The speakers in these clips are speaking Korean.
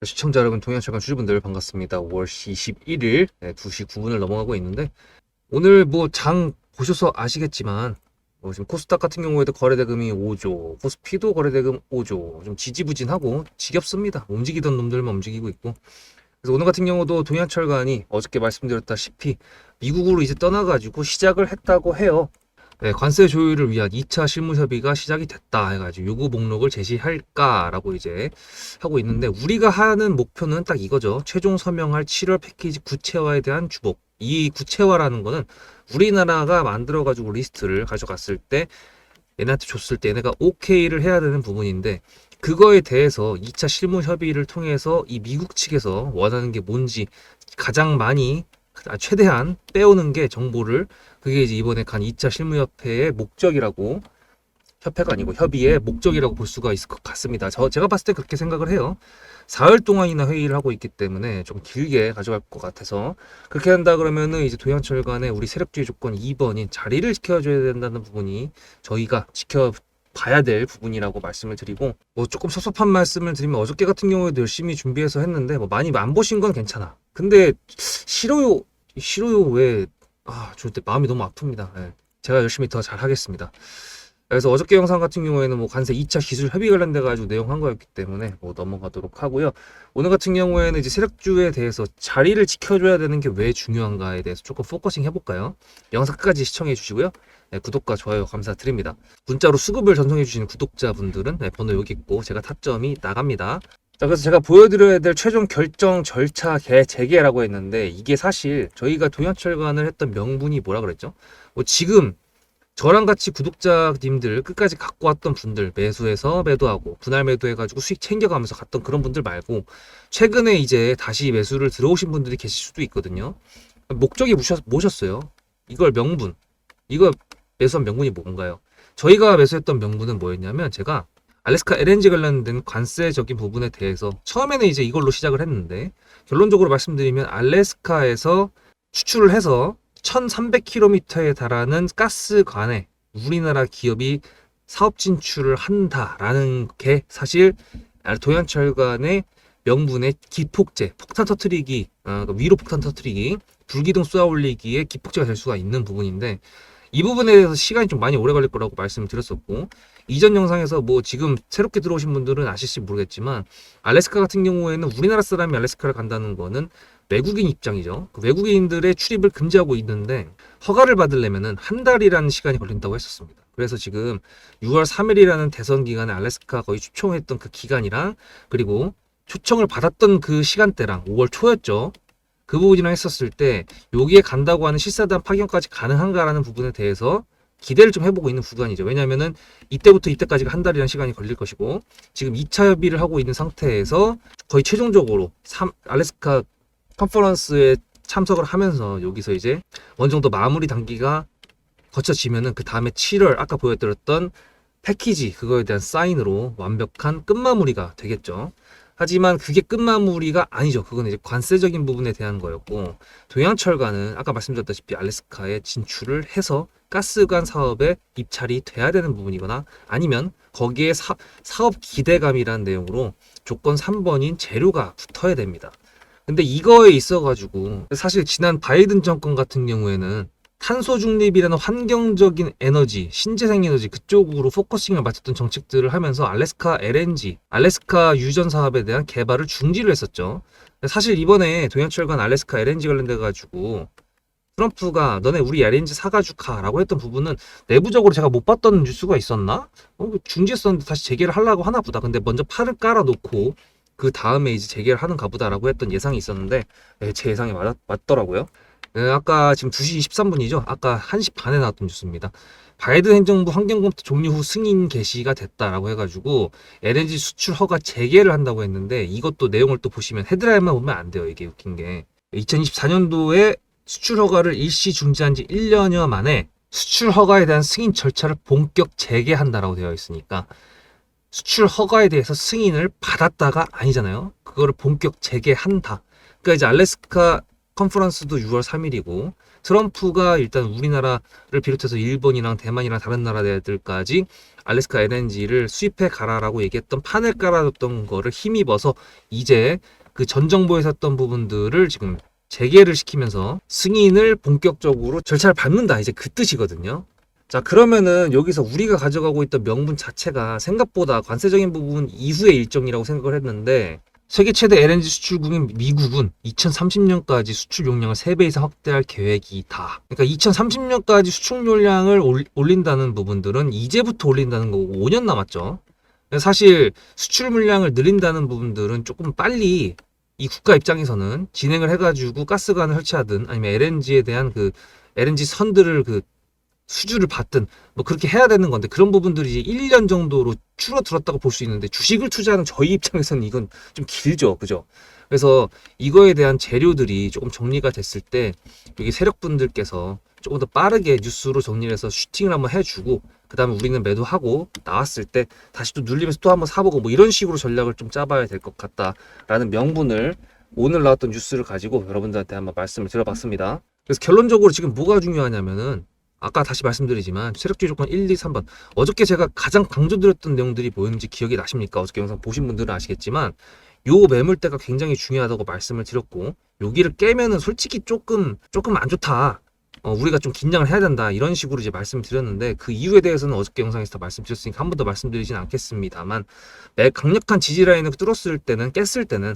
시청자 여러분, 동양철강 주주분들 반갑습니다. 5월 21일 2시 9분을 넘어가고 있는데, 오늘 뭐 장 보셔서 아시겠지만 지금 코스닥 같은 경우에도 거래대금이 5조, 코스피도 거래대금 5조, 좀 지지부진하고 지겹습니다. 움직이던 놈들만 움직이고 있고. 그래서 오늘 같은 경우도 동양철강이 어저께 말씀드렸다시피 미국으로 이제 떠나가지고 시작을 했다고 해요. 네, 관세 조율을 위한 2차 실무협의가 시작이 됐다 해가지고 요구 목록을 제시할까라고 이제 하고 있는데, 우리가 하는 목표는 딱 이거죠. 최종 서명할 7월 패키지 구체화에 대한 주목. 이 구체화라는 거는 우리나라가 만들어가지고 리스트를 가져갔을 때 얘네한테 줬을 때 얘네가 오케이를 해야 되는 부분인데, 그거에 대해서 2차 실무 협의를 통해서 이 미국 측에서 원하는 게 뭔지 가장 많이 최대한 빼오는 게 정보를, 그게 이제 이번에 간 2차 실무협회의 목적이라고, 협회가 아니고 협의의 목적이라고 볼 수가 있을 것 같습니다. 제가 봤을 때 그렇게 생각을 해요. 4월 동안이나 회의를 하고 있기 때문에 좀 길게 가져갈 것 같아서, 그렇게 한다 그러면은 이제 도양철간의 우리 세력주의 조건 2번인 자리를 지켜줘야 된다는 부분이 저희가 지켜봐야 될 부분이라고 말씀을 드리고, 뭐 조금 섭섭한 말씀을 드리면, 어저께 같은 경우에도 열심히 준비해서 했는데 뭐 많이 안 보신 건 괜찮아. 근데 싫어요 왜? 저 때 마음이 너무 아픕니다. 예. 제가 열심히 더 잘하겠습니다. 그래서 어저께 영상 같은 경우에는 뭐 관세 2차 기술 협의 관련돼 가지고 내용 한 거였기 때문에 뭐 넘어가도록 하고요. 오늘 같은 경우에는 이제 세력주에 대해서 자리를 지켜줘야 되는 게 왜 중요한가에 대해서 조금 포커싱 해볼까요? 영상 끝까지 시청해 주시고요. 네, 구독과 좋아요 감사드립니다. 문자로 수급을 전송해 주시는 구독자분들은 번호 여기 있고 제가 타점이 나갑니다. 자, 그래서 제가 보여드려야 될 최종 결정 절차 재개라고 했는데, 이게 사실 저희가 동양철관을 했던 명분이 뭐라 그랬죠? 뭐 지금 저랑 같이 구독자님들 끝까지 갖고 왔던 분들, 매수해서 매도하고 분할 매도해가지고 수익 챙겨가면서 갔던 그런 분들 말고, 최근에 이제 다시 매수를 들어오신 분들이 계실 수도 있거든요. 목적이 뭐셨어요? 이걸 명분, 이거 매수한 명분이 뭔가요? 저희가 매수했던 명분은 뭐였냐면, 제가 알래스카 LNG 관련된 관세적인 부분에 대해서 처음에는 이제 이걸로 시작을 했는데, 결론적으로 말씀드리면 알래스카에서 추출을 해서 1300km에 달하는 가스관에 우리나라 기업이 사업 진출을 한다라는 게 사실 도양철간의 명분의 기폭제, 폭탄 터트리기, 위로 폭탄 터트리기, 불기둥 쏘아 올리기에 기폭제가 될 수가 있는 부분인데, 이 부분에 대해서 시간이 좀 많이 오래 걸릴 거라고 말씀을 드렸었고, 이전 영상에서 뭐 지금 새롭게 들어오신 분들은 아실지 모르겠지만, 알래스카 같은 경우에는 우리나라 사람이 알래스카를 간다는 거는 외국인 입장이죠. 그 외국인들의 출입을 금지하고 있는데, 허가를 받으려면은 한 달이라는 시간이 걸린다고 했었습니다. 그래서 지금 6월 3일이라는 대선 기간에 알래스카 거의 초청했던 그 기간이랑, 그리고 초청을 받았던 그 시간대랑 5월 초였죠. 그 부분이랑 했었을 때 여기에 간다고 하는 실사단 파견까지 가능한가라는 부분에 대해서 기대를 좀 해보고 있는 구간이죠. 왜냐면은 이때부터 이때까지가 한 달이라는 시간이 걸릴 것이고, 지금 2차 협의를 하고 있는 상태에서 거의 최종적으로 알래스카 컨퍼런스에 참석을 하면서 여기서 이제 어느 정도 마무리 단계가 거쳐지면은 그 다음에 7월 아까 보여드렸던 패키지, 그거에 대한 사인으로 완벽한 끝마무리가 되겠죠. 하지만 그게 끝마무리가 아니죠. 그건 이제 관세적인 부분에 대한 거였고, 동양철관은 아까 말씀드렸다시피 알래스카에 진출을 해서 가스관 사업에 입찰이 돼야 되는 부분이거나, 아니면 거기에 사업 기대감이라는 내용으로 조건 3번인 재료가 붙어야 됩니다. 근데 이거에 있어가지고 사실 지난 바이든 정권 같은 경우에는 탄소 중립이라는 환경적인 에너지, 신재생 에너지 그쪽으로 포커싱을 맞췄던 정책들을 하면서 알래스카 LNG, 알래스카 유전 사업에 대한 개발을 중지를 했었죠. 사실 이번에 동양철관 알래스카 LNG 관련돼 가지고 트럼프가 너네 우리 LNG 사가지고 가라고 했던 부분은 내부적으로 제가 못 봤던 뉴스가 있었나? 중지했었는데 다시 재개를 하려고 하나 보다. 근데 먼저 팔을 깔아놓고 그 다음에 이제 재개를 하는가 보다라고 했던 예상이 있었는데, 제 예상이 맞더라고요. 아까 지금 2시 23분이죠. 아까 1시 반에 나왔던 뉴스입니다. 바이든 행정부 환경검토 종료 후 승인 개시가 됐다라고 해가지고 LNG 수출 허가 재개를 한다고 했는데, 이것도 내용을 또 보시면 헤드라인만 보면 안 돼요. 이게 웃긴 게 2024년도에 수출 허가를 일시 중지한 지 1년여 만에 수출 허가에 대한 승인 절차를 본격 재개한다라고 되어 있으니까, 수출 허가에 대해서 승인을 받았다가 아니잖아요. 그거를 본격 재개한다. 그러니까 이제 알래스카 컨퍼런스도 6월 3일이고 트럼프가 일단 우리나라를 비롯해서 일본이랑 대만이랑 다른 나라들까지 알래스카 LNG를 수입해 가라라고 얘기했던 판을 깔아줬던 거를 힘입어서 이제 그 전 정부에서 했던 부분들을 지금 재개를 시키면서 승인을 본격적으로 절차를 밟는다, 이제 그 뜻이거든요. 자, 그러면은 여기서 우리가 가져가고 있던 명분 자체가 생각보다 관세적인 부분 이후의 일정이라고 생각을 했는데, 세계 최대 LNG 수출국인 미국은 2030년까지 수출 용량을 3배 이상 확대할 계획이다. 그러니까 2030년까지 수출 용량을 올린다는 부분들은 이제부터 올린다는 거고 5년 남았죠. 사실 수출 물량을 늘린다는 부분들은 조금 빨리 이 국가 입장에서는 진행을 해가지고 가스관을 설치하든 아니면 LNG에 대한 그 LNG 선들을 그 수주를 받든 뭐 그렇게 해야 되는 건데, 그런 부분들이 이제 1년 정도로 줄어들었다고 볼 수 있는데 주식을 투자하는 저희 입장에서는 이건 좀 길죠. 그죠? 그래서 이거에 대한 재료들이 조금 정리가 됐을 때 여기 세력분들께서 조금 더 빠르게 뉴스로 정리를 해서 슈팅을 한번 해주고 그 다음에 우리는 매도하고 나왔을 때 다시 또 눌리면서 또 한번 사보고 뭐 이런 식으로 전략을 좀 짜봐야 될 것 같다라는 명분을 오늘 나왔던 뉴스를 가지고 여러분들한테 한번 말씀을 드려봤습니다. 그래서 결론적으로 지금 뭐가 중요하냐면은, 아까 다시 말씀드리지만 세력주의 조건 1, 2, 3번, 어저께 제가 가장 강조드렸던 내용들이 뭐였는지 기억이 나십니까? 어저께 영상 보신 분들은 아시겠지만 요 매물대가 굉장히 중요하다고 말씀을 드렸고, 여기를 깨면은 솔직히 조금 안 좋다, 우리가 좀 긴장을 해야 된다, 이런 식으로 이제 말씀을 드렸는데, 그 이유에 대해서는 어저께 영상에서 다 말씀드렸으니까 한 번 더 말씀드리진 않겠습니다만, 강력한 지지 라인을 뚫었을 때는, 깼을 때는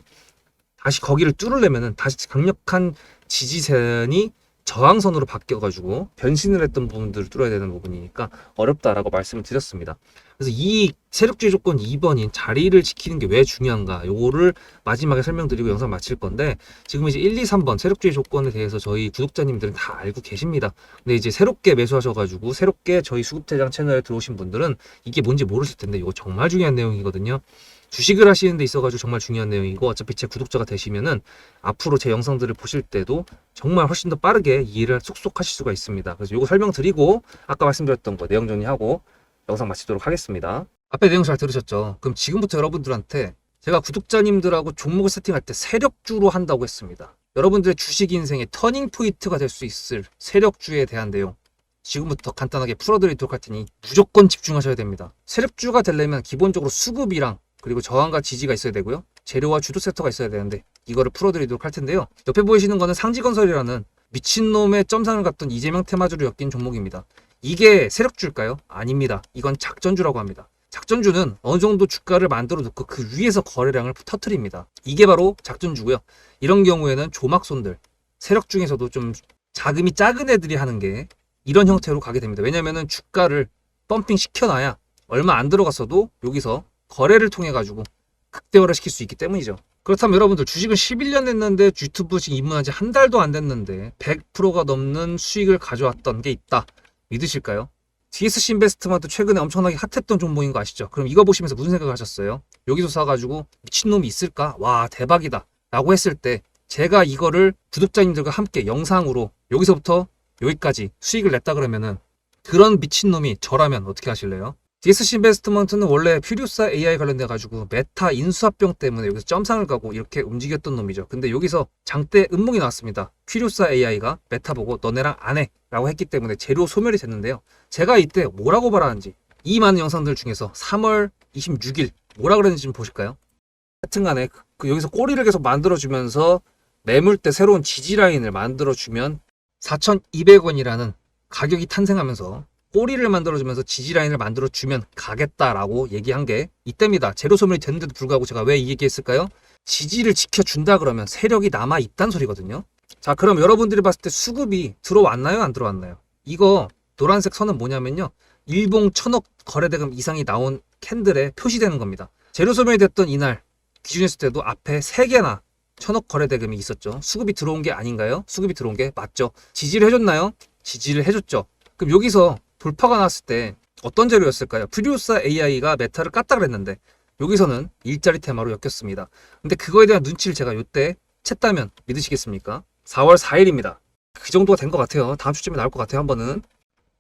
다시 거기를 뚫으려면은 다시 강력한 지지선이 저항선으로 바뀌어가지고 변신을 했던 부분들을 뚫어야 되는 부분이니까 어렵다라고 말씀을 드렸습니다. 그래서 이 세력주의 조건 2번인 자리를 지키는 게 왜 중요한가, 요거를 마지막에 설명드리고 영상 마칠 건데, 지금 이제 1, 2, 3번 세력주의 조건에 대해서 저희 구독자님들은 다 알고 계십니다. 근데 이제 새롭게 매수하셔가지고 새롭게 저희 수급대장 채널에 들어오신 분들은 이게 뭔지 모르실 텐데 이거 정말 중요한 내용이거든요. 주식을 하시는 데 있어가지고 정말 중요한 내용이고, 어차피 제 구독자가 되시면은 앞으로 제 영상들을 보실 때도 정말 훨씬 더 빠르게 이해를 쏙쏙 하실 수가 있습니다. 그래서 이거 설명드리고 아까 말씀드렸던 거 내용 정리하고 영상 마치도록 하겠습니다. 앞에 내용 잘 들으셨죠? 그럼 지금부터 여러분들한테 제가 구독자님들하고 종목을 세팅할 때 세력주로 한다고 했습니다. 여러분들의 주식 인생의 터닝 포인트가 될 수 있을 세력주에 대한 내용 지금부터 간단하게 풀어드리도록 할 테니 무조건 집중하셔야 됩니다. 세력주가 되려면 기본적으로 수급이랑 그리고 저항과 지지가 있어야 되고요. 재료와 주도 섹터가 있어야 되는데 이거를 풀어드리도록 할 텐데요. 옆에 보이시는 거는 상지건설이라는 미친놈의 점상을 갖던 이재명 테마주로 엮인 종목입니다. 이게 세력주일까요? 아닙니다. 이건 작전주라고 합니다. 작전주는 어느 정도 주가를 만들어 놓고 그 위에서 거래량을 터트립니다. 이게 바로 작전주고요. 이런 경우에는 조막손들, 세력 중에서도 좀 자금이 작은 애들이 하는 게 이런 형태로 가게 됩니다. 왜냐면은 주가를 펌핑 시켜놔야 얼마 안 들어갔어도 여기서 거래를 통해 가지고 극대화를 시킬 수 있기 때문이죠. 그렇다면 여러분들 주식은 11년 했는데 유튜브 지금 입문한 지 한 달도 안 됐는데 100%가 넘는 수익을 가져왔던 게 있다. 믿으실까요? DSC 인베스트먼트 최근에 엄청나게 핫했던 종목인 거 아시죠? 그럼 이거 보시면서 무슨 생각을 하셨어요? 여기서 사가지고 미친놈이 있을까? 와 대박이다 라고 했을 때 제가 이거를 구독자님들과 함께 영상으로 여기서부터 여기까지 수익을 냈다 그러면은 그런 미친놈이 저라면 어떻게 하실래요? DSC 인베스트먼트는 원래 퓨리오사 AI 관련돼 가지고 메타 인수합병 때문에 여기서 점상을 가고 이렇게 움직였던 놈이죠. 근데 여기서 장대 음봉이 나왔습니다. 퓨리오사 AI가 메타 보고 너네랑 안 해 라고 했기 때문에 재료 소멸이 됐는데요. 제가 이때 뭐라고 말하는지 이 많은 영상들 중에서 3월 26일 뭐라 그랬는지 좀 보실까요? 하여튼간에 여기서 꼬리를 계속 만들어주면서 매물대 새로운 지지라인을 만들어주면 4,200원이라는 가격이 탄생하면서 꼬리를 만들어주면서 지지라인을 만들어주면 가겠다라고 얘기한 게 이때입니다. 재료 소멸이 됐는데도 불구하고 제가 왜 이 얘기했을까요? 지지를 지켜준다 그러면 세력이 남아있단 소리거든요. 자, 그럼 여러분들이 봤을 때 수급이 들어왔나요? 안 들어왔나요? 이거 노란색 선은 뭐냐면요. 일봉 1,000억 거래대금 이상이 나온 캔들에 표시되는 겁니다. 재료 소멸이 됐던 이날 기준했을 때도 앞에 3개나 1,000억 거래대금이 있었죠. 수급이 들어온 게 아닌가요? 수급이 들어온 게 맞죠. 지지를 해줬나요? 지지를 해줬죠. 그럼 여기서 돌파가 났을 때 어떤 재료였을까요? 퓨리오사 AI가 메타를 깠다 그랬는데 여기서는 일자리 테마로 엮였습니다. 근데 그거에 대한 눈치를 제가 이때 챘다면 믿으시겠습니까? 4월 4일입니다. 그 정도가 된 것 같아요. 다음 주쯤에 나올 것 같아요. 한 번은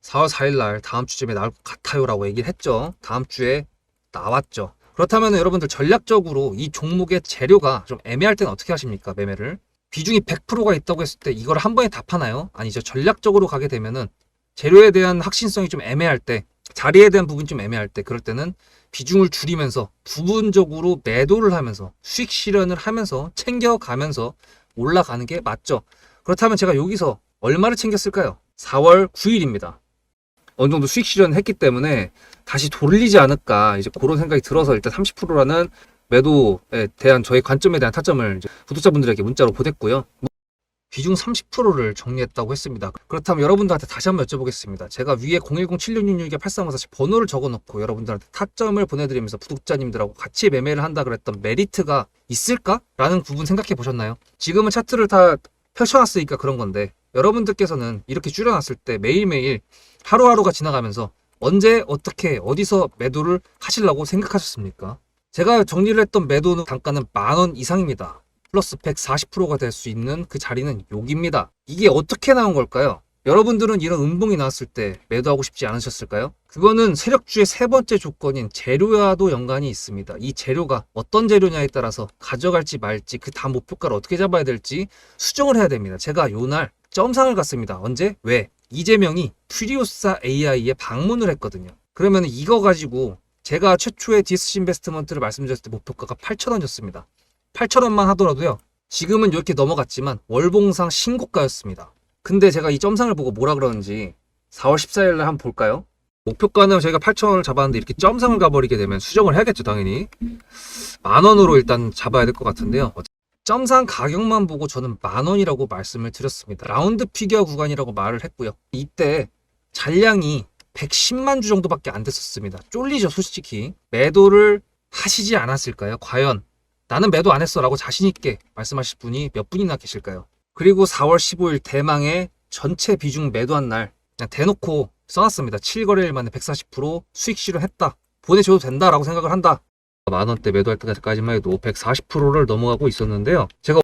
4월 4일 날 다음 주쯤에 나올 것 같아요 라고 얘기를 했죠. 다음 주에 나왔죠. 그렇다면 여러분들 전략적으로 이 종목의 재료가 좀 애매할 때는 어떻게 하십니까? 매매를 비중이 100%가 있다고 했을 때 이걸 한 번에 다 파나요? 아니죠. 전략적으로 가게 되면은 재료에 대한 확신성이 좀 애매할 때, 자리에 대한 부분이 좀 애매할 때, 그럴 때는 비중을 줄이면서 부분적으로 매도를 하면서 수익 실현을 하면서 챙겨가면서 올라가는 게 맞죠. 그렇다면 제가 여기서 얼마를 챙겼을까요? 4월 9일입니다. 어느 정도 수익 실현을 했기 때문에 다시 돌리지 않을까, 이제 그런 생각이 들어서 일단 30%라는 매도에 대한 저의 관점에 대한 타점을 이제 구독자분들에게 문자로 보냈고요. 비중 30%를 정리했다고 했습니다. 그렇다면 여러분들한테 다시 한번 여쭤보겠습니다. 제가 위에 010-7666-8354 번호를 적어놓고 여러분들한테 타점을 보내드리면서 구독자님들하고 같이 매매를 한다 그랬던 메리트가 있을까? 라는 부분 생각해 보셨나요? 지금은 차트를 다 펼쳐놨으니까 그런 건데, 여러분들께서는 이렇게 줄여놨을 때 매일매일 하루하루가 지나가면서 언제 어떻게 어디서 매도를 하시려고 생각하셨습니까? 제가 정리를 했던 매도 단가는 10,000원 이상입니다. 플러스 140%가 될 수 있는 그 자리는 여기입니다. 이게 어떻게 나온 걸까요? 여러분들은 이런 음봉이 나왔을 때 매도하고 싶지 않으셨을까요? 그거는 세력주의 세 번째 조건인 재료와도 연관이 있습니다. 이 재료가 어떤 재료냐에 따라서 가져갈지 말지, 그 다음 목표가를 어떻게 잡아야 될지 수정을 해야 됩니다. 제가 요날 점상을 갔습니다. 언제? 왜? 이재명이 퓨리오사 AI에 방문을 했거든요. 그러면 이거 가지고 제가 최초의 디스시 인베스트먼트를 말씀드렸을 때 목표가가 8,000원이었습니다. 8,000원만 하더라도요, 지금은 이렇게 넘어갔지만 월봉상 신고가였습니다. 근데 제가 이 점상을 보고 뭐라 그러는지 4월 14일 날 한번 볼까요? 목표가는 저희가 8,000원을 잡았는데 이렇게 점상을 가버리게 되면 수정을 해야겠죠, 당연히. 10,000원으로 일단 잡아야 될 것 같은데요. 점상 가격만 보고 저는 10,000원이라고 말씀을 드렸습니다. 라운드 피겨 구간이라고 말을 했고요. 이때 잔량이 110만 주 정도밖에 안 됐었습니다. 쫄리죠, 솔직히. 매도를 하시지 않았을까요? 과연 나는 매도 안 했어 라고 자신있게 말씀하실 분이 몇 분이나 계실까요? 그리고 4월 15일 대망의 전체 비중 매도한 날 그냥 대놓고 써놨습니다. 7거래일 만에 140% 수익 실현했다. 보내줘도 된다라고 생각을 한다. 10,000원대 매도할 때까지만 해도 140%를 넘어가고 있었는데요. 제가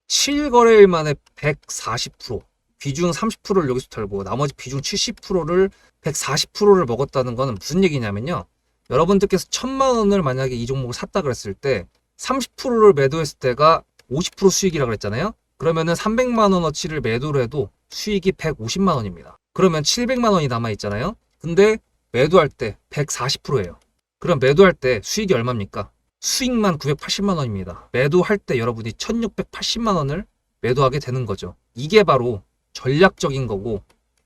7거래일 만에 140%, 비중 30%를 여기서 털고 나머지 비중 70%를 140%를 먹었다는 거는 무슨 얘기냐면요. 여러분들께서 1,000,000원을 만약에 이 종목을 샀다 그랬을 때 30%를 매도했을 때가 50% 수익이라고 그랬잖아요. 그러면은 300만 원어치를 매도를 해도 수익이 150만 원입니다. 그러면 700만 원이 남아 있잖아요. 근데 매도할 때 140%예요. 그럼 매도할 때 수익이 얼마입니까? 수익만 980만 원입니다. 매도할 때 여러분이 1680만 원을 매도하게 되는 거죠. 이게 바로 전략적인 거고,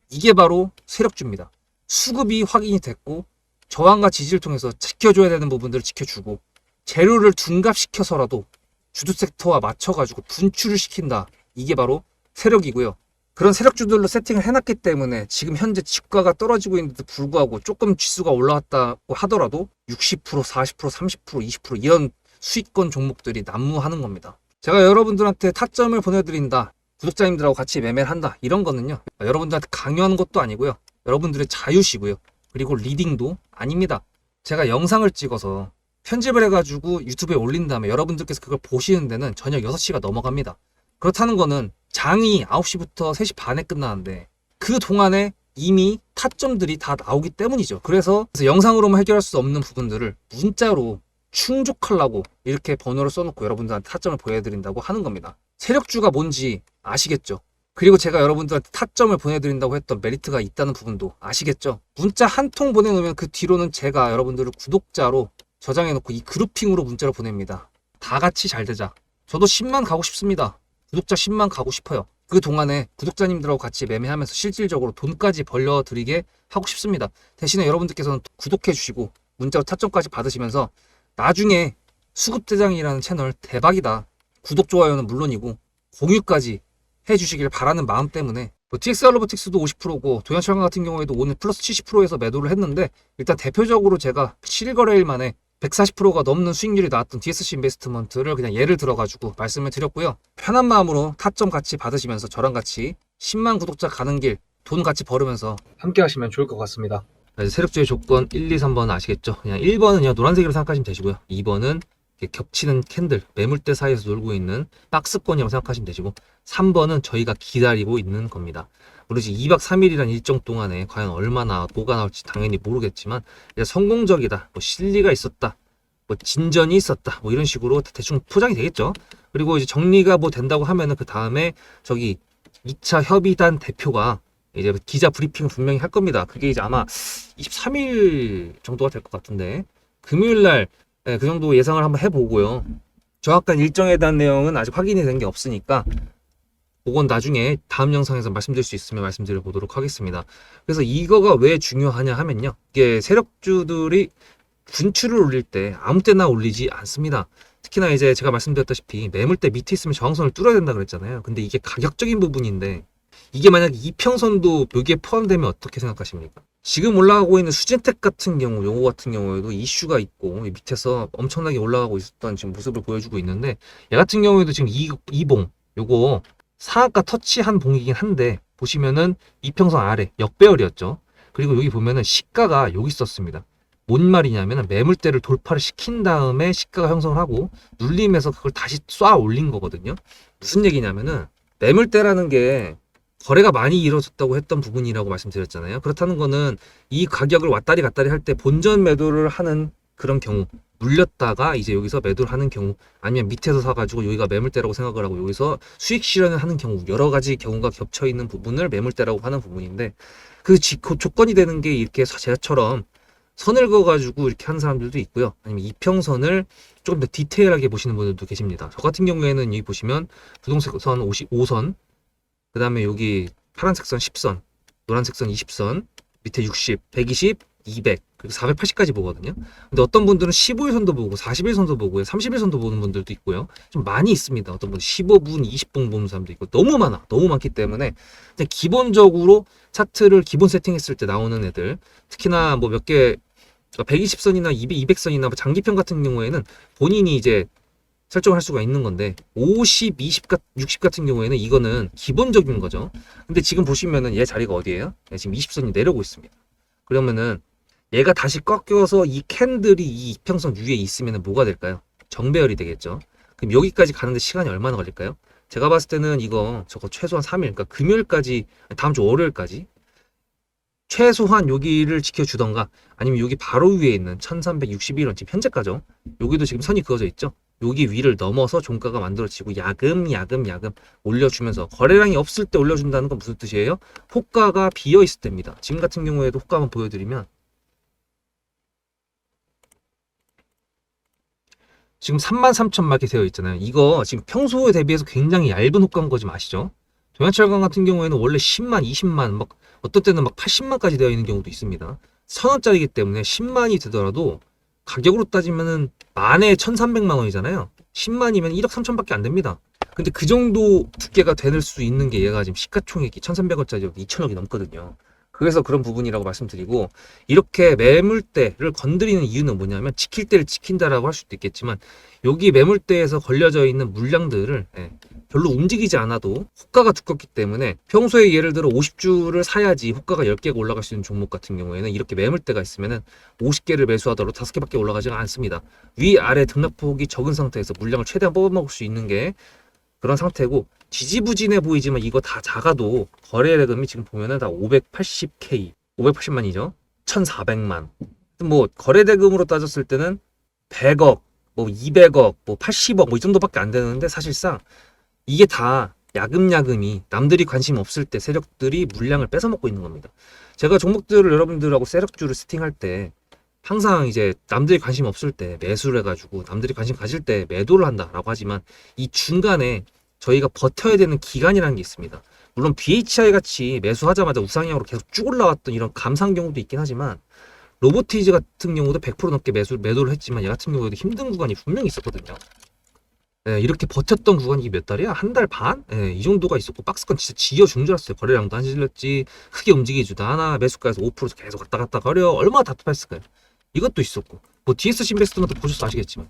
이게 바로 세력주입니다. 수급이 확인이 됐고 저항과 지지를 통해서 지켜줘야 되는 부분들을 지켜주고, 재료를 둔갑시켜서라도 주도 섹터와 맞춰가지고 분출을 시킨다. 이게 바로 세력이고요. 그런 세력주들로 세팅을 해놨기 때문에 지금 현재 주가가 떨어지고 있는데도 불구하고 조금 지수가 올라왔다고 하더라도 60%, 40%, 30%, 20% 이런 수익권 종목들이 난무하는 겁니다. 제가 여러분들한테 타점을 보내드린다, 구독자님들하고 같이 매매를 한다, 이런 거는요, 여러분들한테 강요하는 것도 아니고요, 여러분들의 자유시고요, 그리고 리딩도 아닙니다. 제가 영상을 찍어서 편집을 해가지고 유튜브에 올린 다음에 여러분들께서 그걸 보시는 데는 저녁 6시가 넘어갑니다. 그렇다는 거는 장이 9시부터 3시 반에 끝나는데 그 동안에 이미 타점들이 다 나오기 때문이죠. 그래서 영상으로만 해결할 수 없는 부분들을 문자로 충족하려고 이렇게 번호를 써놓고 여러분들한테 타점을 보여드린다고 하는 겁니다. 세력주가 뭔지 아시겠죠? 그리고 제가 여러분들한테 타점을 보내드린다고 했던 메리트가 있다는 부분도 아시겠죠? 문자 한 통 보내놓으면 그 뒤로는 제가 여러분들을 구독자로 저장해놓고 이 그룹핑으로 문자를 보냅니다. 다 같이 잘 되자. 저도 10만 가고 싶습니다. 구독자 10만 가고 싶어요. 그 동안에 구독자님들하고 같이 매매하면서 실질적으로 돈까지 벌려드리게 하고 싶습니다. 대신에 여러분들께서는 구독해 주시고 문자로 타점까지 받으시면서 나중에 수급대장이라는 채널 대박이다, 구독, 좋아요는 물론이고 공유까지 해주시길 바라는 마음 때문에, TXR 로보틱스도 50%고 도연철강 같은 경우에도 오늘 플러스 70%에서 매도를 했는데, 일단 대표적으로 제가 7거래일 만에 140%가 넘는 수익률이 나왔던 DSC 인베스트먼트를 그냥 예를 들어가지고 말씀을 드렸고요. 편한 마음으로 타점 같이 받으시면서 저랑 같이 10만 구독자 가는 길 돈 같이 벌으면서 함께 하시면 좋을 것 같습니다. 세력주의 조건 1, 2, 3번 아시겠죠? 그냥 1번은 그냥 노란색으로 생각하시면 되시고요. 2번은 겹치는 캔들, 매물대 사이에서 놀고 있는 박스권이라고 생각하시면 되시고, 3번은 저희가 기다리고 있는 겁니다. 물론 이제 2박 3일이라는 일정 동안에 과연 얼마나 뭐가 나올지 당연히 모르겠지만, 성공적이다, 뭐 실리가 있었다, 뭐 진전이 있었다, 뭐 이런 식으로 대충 포장이 되겠죠. 그리고 이제 정리가 뭐 된다고 하면은 그 다음에 저기 2차 협의단 대표가 이제 기자 브리핑을 분명히 할 겁니다. 그게 이제 아마 23일 정도가 될 것 같은데 금요일 날 그 정도 예상을 한번 해보고요. 정확한 일정에 대한 내용은 아직 확인이 된 게 없으니까 그건 나중에 다음 영상에서 말씀드릴 수 있으면 말씀드려 보도록 하겠습니다. 그래서 이거가 왜 중요하냐 하면요. 이게 세력주들이 분출을 올릴 때 아무 때나 올리지 않습니다. 특히나 이제 제가 말씀드렸다시피 매물대 밑에 있으면 저항선을 뚫어야 된다 그랬잖아요. 근데 이게 가격적인 부분인데 이게 만약 이평선도 여기에 포함되면 어떻게 생각하십니까? 지금 올라가고 있는 수진텍 같은 경우, 요거 같은 경우에도 이슈가 있고 밑에서 엄청나게 올라가고 있었던 지금 모습을 보여주고 있는데 얘 같은 경우에도 지금 이봉 요거 상한가 터치한 봉이긴 한데 보시면은 이평선 아래 역배열이었죠. 그리고 여기 보면은 시가가 여기 있었습니다. 뭔 말이냐면 매물대를 돌파를 시킨 다음에 시가가 형성을 하고 눌림에서 그걸 다시 쏴 올린 거거든요. 무슨 얘기냐면은 매물대라는 게 거래가 많이 이루어졌다고 했던 부분이라고 말씀드렸잖아요. 그렇다는 거는 이 가격을 왔다리 갔다리 할 때 본전 매도를 하는 그런 경우, 물렸다가 이제 여기서 매도를 하는 경우, 아니면 밑에서 사가지고 여기가 매물대라고 생각을 하고 여기서 수익 실현을 하는 경우, 여러 가지 경우가 겹쳐 있는 부분을 매물대라고 하는 부분인데 그 조건이 되는 게 이렇게 제가처럼 선을 그어가지고 이렇게 하는 사람들도 있고요. 아니면 이평선을 조금 더 디테일하게 보시는 분들도 계십니다. 저 같은 경우에는 여기 보시면 부동산 55선, 그 다음에 여기 파란색 선 10선, 노란색 선 20선, 밑에 60, 120, 200, 그리고 480까지 보거든요. 근데 어떤 분들은 15일선도 보고 41선도 보고 31선도 보는 분들도 있고요. 좀 많이 있습니다. 어떤 분은 15분, 20분 보는 사람도 있고 너무 많아. 너무 많기 때문에 그냥 기본적으로 차트를 기본 세팅했을 때 나오는 애들, 특히나 뭐 몇 개 120선이나 200선이나 장기평 같은 경우에는 본인이 이제 설정을 할 수가 있는 건데 50, 20, 60 같은 경우에는 이거는 기본적인 거죠. 근데 지금 보시면은 얘 자리가 어디예요? 지금 20선이 내려오고 있습니다. 그러면은 얘가 다시 꺾여서 이 캔들이 이 이평선 위에 있으면 뭐가 될까요? 정배열이 되겠죠. 그럼 여기까지 가는데 시간이 얼마나 걸릴까요? 제가 봤을 때는 이거 저거 최소한 3일, 그러니까 금요일까지, 다음 주 월요일까지 최소한 여기를 지켜주던가 아니면 여기 바로 위에 있는 1361원 지금 현재가죠. 여기도 지금 선이 그어져 있죠. 여기 위를 넘어서 종가가 만들어지고 야금 올려주면서 거래량이 없을 때 올려준다는 건 무슨 뜻이에요? 호가가 비어 있을 때입니다. 지금 같은 경우에도 호가 한번 보여드리면 지금 33,000마켓 되어 있잖아요. 이거 지금 평소에 대비해서 굉장히 얇은 호가인 거 좀 아시죠? 동양철강 같은 경우에는 원래 10만, 20만, 막 어떤 때는 막 80만까지 되어 있는 경우도 있습니다. 1,000원짜리이기 때문에 10만이 되더라도 가격으로 따지면은 만에 1,300만 원이잖아요. 10만이면 1억 3천밖에 안 됩니다. 근데 그 정도 두께가 될 수 있는 게 얘가 지금 시가총액이 1,300원짜리 2천억이 넘거든요. 그래서 그런 부분이라고 말씀드리고 이렇게 매물대를 건드리는 이유는 뭐냐면 지킬 때를 지킨다라고 할 수도 있겠지만 여기 매물대에서 걸려져 있는 물량들을 별로 움직이지 않아도 호가가 두껍기 때문에 평소에 예를 들어 50주를 사야지 호가가 10개가 올라갈 수 있는 종목 같은 경우에는 이렇게 매물대가 있으면은 50개를 매수하더라도 5개밖에 올라가지가 않습니다. 위아래 등락폭이 적은 상태에서 물량을 최대한 뽑아먹을 수 있는 게 그런 상태고 지지부진해 보이지만 이거 다 작아도 거래 대금이 지금 보면은 다 580K, 580만이죠. 1,400만. 뭐 거래 대금으로 따졌을 때는 100억, 뭐 200억, 뭐 80억 뭐 이 정도밖에 안 되는데 사실상 이게 다 야금야금이 남들이 관심 없을 때 세력들이 물량을 뺏어먹고 있는 겁니다. 제가 종목들을 여러분들하고 세력주를 세팅할 때 항상 이제 남들이 관심 없을 때 매수를 해가지고 남들이 관심 가질 때 매도를 한다라고 하지만 이 중간에 저희가 버텨야 되는 기간이라는 게 있습니다. 물론 BHI 같이 매수하자마자 우상향으로 계속 쭉 올라왔던 이런 감사한 경우도 있긴 하지만 로보티즈 같은 경우도 100% 넘게 매도를 했지만 얘 같은 경우에도 힘든 구간이 분명히 있었거든요. 이렇게 버텼던 구간이 몇 달이야? 한 달 반? 이 정도가 있었고 박스권 진짜 지어준 줄 알았어요. 거래량도 안 질렀지 크게 움직이지도 않아. 매수가에서 5% 계속 왔다 갔다 거려. 얼마나 답답했을까요? 이것도 있었고 뭐 DS 신베스트먼트 보셔서 아시겠지만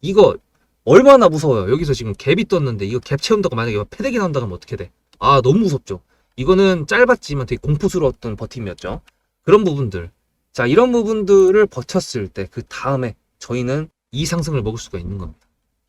이거 얼마나 무서워요. 여기서 지금 갭이 떴는데 이거 갭 채운다고 만약에 패대기 나온다고 하면 어떻게 돼? 아 너무 무섭죠. 이거는 짧았지만 되게 공포스러웠던 버팀이었죠. 그런 부분들, 자 이런 부분들을 버텼을 때 그 다음에 저희는 이 상승을 먹을 수가 있는 겁니다.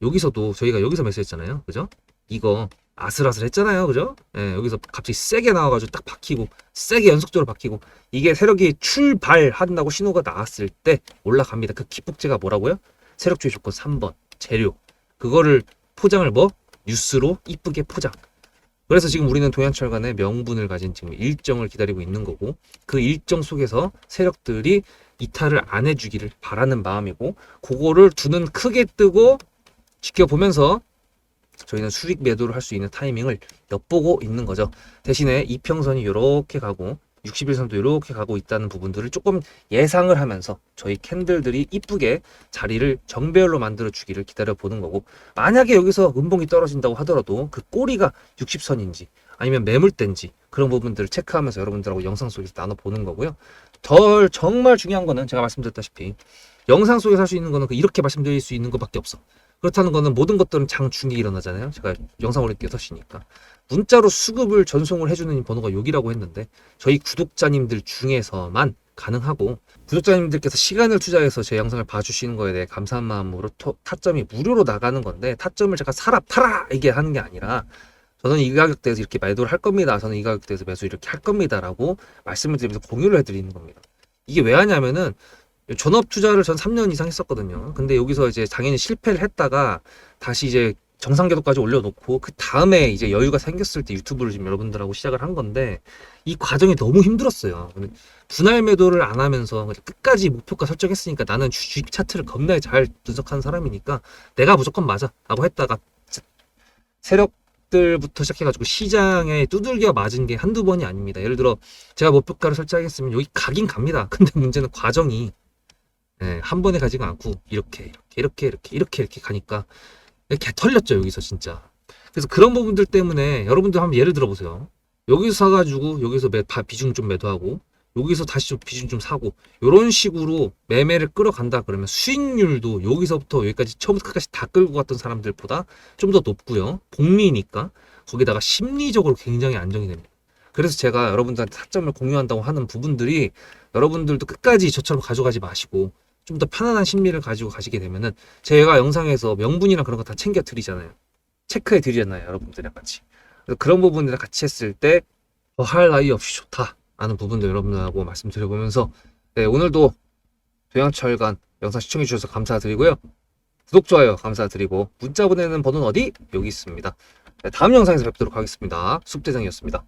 여기서도 저희가 여기서 매수했잖아요. 그죠? 이거 아슬아슬했잖아요. 그죠? 여기서 갑자기 세게 나와가지고 딱 박히고 세게 연속적으로 박히고 이게 세력이 출발한다고 신호가 나왔을 때 올라갑니다. 그 기폭제가 뭐라고요? 세력주의 조건 3번 재료. 그거를 포장을 뭐? 뉴스로 이쁘게 포장. 그래서 지금 우리는 동양철간의 명분을 가진 지금 일정을 기다리고 있는 거고, 그 일정 속에서 세력들이 이탈을 안 해주기를 바라는 마음이고, 그거를 두 눈 크게 뜨고 지켜보면서 저희는 수익 매도를 할 수 있는 타이밍을 엿보고 있는 거죠. 대신에 이평선이 이렇게 가고 60일선도 이렇게 가고 있다는 부분들을 조금 예상을 하면서 저희 캔들들이 이쁘게 자리를 정배열로 만들어 주기를 기다려 보는 거고, 만약에 여기서 음봉이 떨어진다고 하더라도 그 꼬리가 60선인지 아니면 매물대인지 그런 부분들을 체크하면서 여러분들하고 영상 속에서 나눠보는 거고요. 정말 중요한 거는 제가 말씀드렸다시피 영상 속에서 할 수 있는 거는 이렇게 말씀드릴 수 있는 것밖에 없어. 그렇다는 거는 모든 것들은 장중에 일어나잖아요. 제가 영상 올릴 게 6시니까. 문자로 수급을 전송을 해주는 번호가 여기라고 했는데 저희 구독자님들 중에서만 가능하고, 구독자님들께서 시간을 투자해서 제 영상을 봐주시는 거에 대해 감사한 마음으로 타점이 무료로 나가는 건데, 타점을 제가 사라 팔아 이게 하는 게 아니라 저는 이 가격대에서 이렇게 매도를 할 겁니다. 저는 이 가격대에서 매수 이렇게 할 겁니다. 라고 말씀을 드리면서 공유를 해드리는 겁니다. 이게 왜 하냐면은 전업 투자를 전 3년 이상 했었거든요. 근데 여기서 이제 당연히 실패를 했다가 다시 이제 정상 궤도까지 올려놓고 그 다음에 이제 여유가 생겼을 때 유튜브를 지금 여러분들하고 시작을 한 건데, 이 과정이 너무 힘들었어요. 분할 매도를 안 하면서 끝까지 목표가 설정했으니까 나는 주식 차트를 겁나게 잘 분석하는 사람이니까 내가 무조건 맞아 라고 했다가 세력들부터 시작해가지고 시장에 두들겨 맞은 게 한두 번이 아닙니다. 예를 들어 제가 목표가를 설정했으면 여기 가긴 갑니다. 근데 문제는 과정이 한 번에 가지가 않고 이렇게 가니까 개 털렸죠 여기서 진짜. 그래서 그런 부분들 때문에 여러분들 한번 예를 들어 보세요. 여기서 사가지고 여기서 비중 좀 매도하고 여기서 다시 좀 비중 좀 사고, 이런 식으로 매매를 끌어간다 그러면 수익률도 여기서부터 여기까지 처음부터 끝까지 다 끌고 갔던 사람들보다 좀 더 높고요. 복리니까 거기다가 심리적으로 굉장히 안정이 됩니다. 그래서 제가 여러분들한테 타점을 공유한다고 하는 부분들이, 여러분들도 끝까지 저처럼 가져가지 마시고 좀 더 편안한 심리를 가지고 가시게 되면은 제가 영상에서 명분이랑 그런 거 다 챙겨 드리잖아요. 체크해 드리잖아요. 여러분들이랑 같이. 그래서 그런 부분들이랑 같이 했을 때 할 나위 없이 좋다 라는 부분도 여러분들하고 말씀드려보면서, 오늘도 동양철간 영상 시청해 주셔서 감사드리고요. 구독, 좋아요 감사드리고 문자 보내는 번호는 어디? 여기 있습니다. 다음 영상에서 뵙도록 하겠습니다. 숲대장이었습니다.